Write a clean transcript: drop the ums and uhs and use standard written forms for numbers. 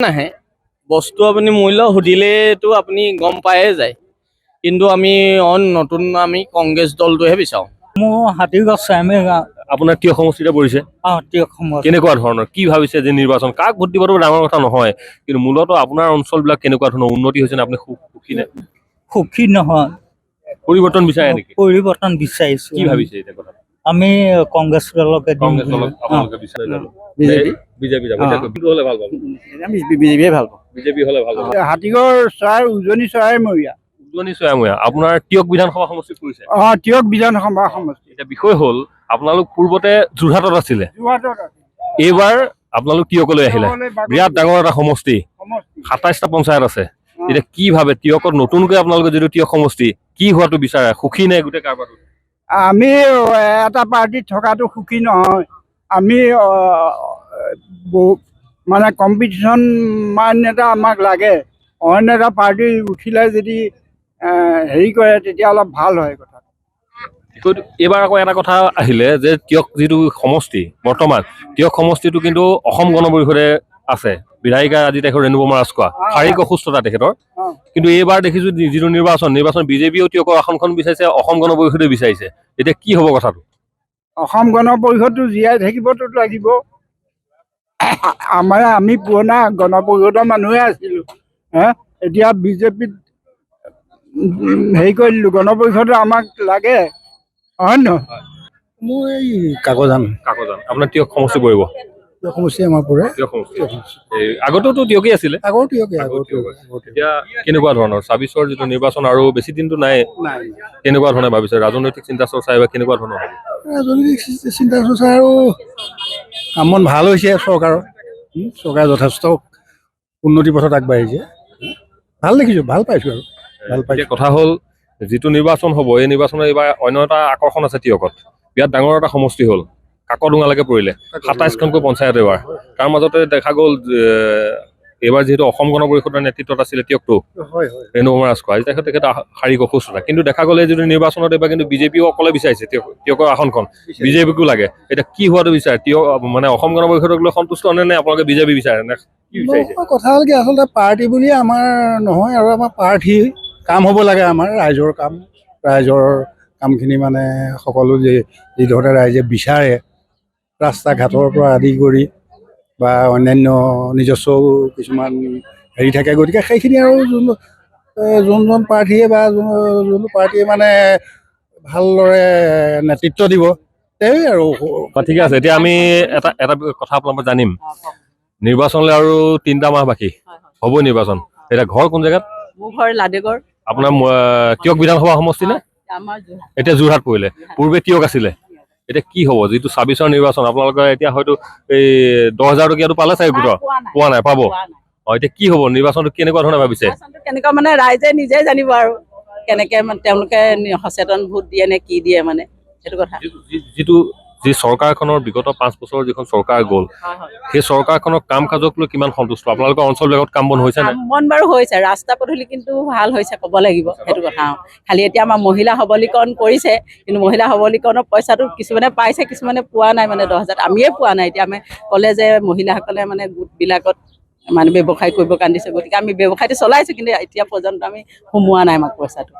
নাহে বস্তু আপুনি মূল্য সুধিলেতো আপুনি গম পায়ে যায় কিন্তু আমি নতুন আমি কংগ্ৰেছ দলটোহে বিচাৰোঁ। মোৰ হাতীগছ আমি আপোনাৰ তিয়ক সমষ্টিতে পৰিছে তিয়ক সমষ্টি কেনেকুৱা ধৰণৰ কি ভাবিছে যে নিৰ্বাচন কাক ভোট দিবতো ডাঙৰ কথা নহয় কিন্তু মূলতঃ আপোনাৰ অঞ্চলবিলাক কেনেকুৱা ধৰণৰ উন্নতি হৈছে নে আপুনি সুখী নে সুখী নহয়, পৰিৱৰ্তন বিচাৰে নেকি পৰিৱৰ্তন বিচাৰিছো। কি ভাবিছে এতিয়া কথা আমি কংগ্ৰেছ দলকে দিম কংগ্ৰেছ বুলি। দলক আপোনালোকে বিচাৰে জানো বিজেপি বিজেপি যাব এতিয়া কোনটো হলে ভাল পাব আমি বিজেপিয়ে ভাল পাওঁ। বিজেপি হলে ভাল পাব হাতীগড় চৰাই উজনি চৰাইমৰীয়া উজনি চয়াময়া আপোনাৰ তিয়ক বিধানসভা সমষ্টিত পৰিছে তিয়ক বিধানসভা সমষ্টি এতিয়া বিষয় হ'ল আপোনালোক পূৰ্বতে যোৰহাটত আছিলে যোৰহাটত আছে। এইবাৰ আপোনালোক তিয়কলৈ আহিলে বিৰাট ডাঙৰ এটা সমষ্টি সমষ্টি ২৭টা পঞ্চায়ত আছে এতিয়া কি ভাবে তিয়কত নতুনকৈ আপোনালোকে যিটো তিয়ক সমষ্টি কি হোৱাটো বিচাৰে সুখী নে গোটেই কাৰবাৰটো আমি এটা পাৰ্টিত থকাটো সুখী নহয়। আমি মানে কম্পিটিশ্যন মাইণ্ড এটা আমাক লাগে। অইন এটা পাৰ্টি উঠিলে যদি হেৰি কৰে তেতিয়া অলপ ভাল হয় কথা। এইবাৰ আকৌ এটা কথা আহিলে যে তিয়ক যিটো সমষ্টি বৰ্তমান তিয়ক সমষ্টিটো কিন্তু অসম গণ পৰিষদে আছে বিধায়িকা আজি তেখেতৰ ৰেণুপমা ৰাজখোৱা শাৰীৰিক অসুস্থতা তেখেতৰ কিন্তু এইবাৰ দেখিছো যিটো নিৰ্বাচন বিজেপিয়েও তিয়কৰ আসনখন বিচাৰিছে অসম গণ পৰিষদে বিচাৰিছে এতিয়া কি হ'ব কথাটো অসম গণ পৰিষদটো জীয়াই থাকিবতো লাগিব। আমি পুৰণা গণ পৰিষদৰ মানুহে আছিলোঁ এতিয়া বিজেপিত হেৰি কৰি দিলোঁ। গণ পৰিষদে আমাক লাগে হয় নহয়। মোৰ এই কাকজান আপোনাৰ তিয়ক সমষ্টি পৰিব সমষ্টি আমাৰ পৰে। তিয়ক সমষ্টি এই আগতেতো তিয়কেই আছিলে আগৰ তিয়কে এতিয়া কেনেকুৱা ধৰণৰ ২৬ৰ যিটো নিৰ্বাচন আৰু বেছি দিনটো নাই কেনেকুৱা ধৰণে ভাবিছে ৰাজনৈতিক চিন্তা চৰ্চা এইবাৰ কেনেকুৱা ধৰণৰ হ'ব ৰাজনৈতিক চিন্তা চৰ্চা আৰু কাম বন ভাল হৈছে চৰকাৰৰ চৰকাৰে যথেষ্ট উন্নতি পথত আগবাঢ়িছে ভাল দেখিছোঁ ভাল পাইছোঁ আৰু ভাল পাইছোঁ। এতিয়া কথা হ'ল যিটো নিৰ্বাচন হ'ব এই নিৰ্বাচনৰ এইবাৰ অন্য এটা আকৰ্ষণ আছে তিয়কত বিৰাট ডাঙৰ এটা সমষ্টি হ'ল কাকডোঙালৈকে পৰিলে ২৭খনকৈ পঞ্চায়ত এইবাৰ তাৰ মাজতে দেখা গ'ল এইবাৰ যিহেতু অসম গণ পৰিষদৰ নেতৃত্বত আছিলে তিয়কটো ৰেণুপমা ৰাজখোৱা আজি তেখেত শাৰীৰিক অসুস্থতা কিন্তু দেখা গ'লে যিটো নিৰ্বাচনত এইবাৰ কিন্তু বিজেপিও অকলে বিচাৰিছে তিয়কৰ আসনখন বিজেপিকো লাগে এতিয়া কি হোৱাটো বিচাৰে তিয়ক মানে অসম গণ পৰিষদক লৈ সন্তুষ্ট নে আপোনালোকে বিজেপি বিচাৰে নে কি বিচাৰিছে কথা হ'ল কি আচলতে পাৰ্টি বুলি আমাৰ নহয় আৰু আমাৰ প্ৰাৰ্থী কাম হ'ব লাগে আমাৰ ৰাইজৰ কামখিনি মানে সকলো যিধৰণে ৰাইজে বিচাৰে ৰাস্তা ঘাটৰ পৰা আদি কৰি বা অন্যান্য নিজস্ব কিছুমান হেৰি থাকে গতিকে সেইখিনি আৰু যোনজন প্ৰাৰ্থীয়ে বা যোনটো পাৰ্টীয়ে মানে ভালদৰে নেতৃত্ব দিব তেৱেই আৰু ঠিক আছে এতিয়া আমি এটা কথা আপোনালোকে জানিম নিৰ্বাচনলৈ আৰু ৩টা মাহ বাকী হ'ব নিৰ্বাচন এতিয়া ঘৰ কোন জেগাত মোৰ ঘৰ লাডেগড় আপোনাৰ তিয়ক বিধানসভা সমষ্টি নে এতিয়া যোৰহাট পৰিলে পূৰ্বে তিয়ক আছিলে এতিয়া কি হ'ব যিটো ২৬ৰ নিৰ্বাচন আপোনালোকে এতিয়া হয়তো এই ১০,০০০ টকীয়াটো পালে চাগে গোটৰ পোৱা নাই পাব এতিয়া কি হ'ব নিৰ্বাচনটো কেনেকুৱা ধৰণে ভাবিছে কেনেকুৱা মানে ৰাইজে নিজে জানিব আৰু কেনেকে মানে তেওঁলোকে সচেতন ভোট দিয়ে নে কি দিয়ে মানে সেইটো কথা যি চৰকাৰখনৰ বিগত ৫ বছৰৰ যিখন চৰকাৰ গ'ল সেই চৰকাৰখনৰ কাম কাজক লৈ কিমান সন্তুষ্ট আপোনালোকৰ অঞ্চলবিলাকত কাম বন হৈছে নে কাম বন বাৰু হৈছে ৰাস্তা পদূলি কিন্তু ভাল হৈছে ক'ব লাগিব সেইটো কথা খালি এতিয়া আমাৰ মহিলা সবলীকৰণ কৰিছে কিন্তু মহিলা সবলীকৰণৰ পইচাটো কিছুমানে পাইছে কিছুমানে পোৱা নাই মানে ১০,০০০ আমিয়ে পোৱা নাই এতিয়া আমি ক'লে যে মহিলাসকলে মানে গোটবিলাকত মানে ব্যৱসায় কৰিব কাৰণে দিছে গতিকে আমি ব্যৱসায়টো চলাইছোঁ কিন্তু এতিয়া পৰ্যন্ত আমি সোমোৱা নাই আমাক পইচাটো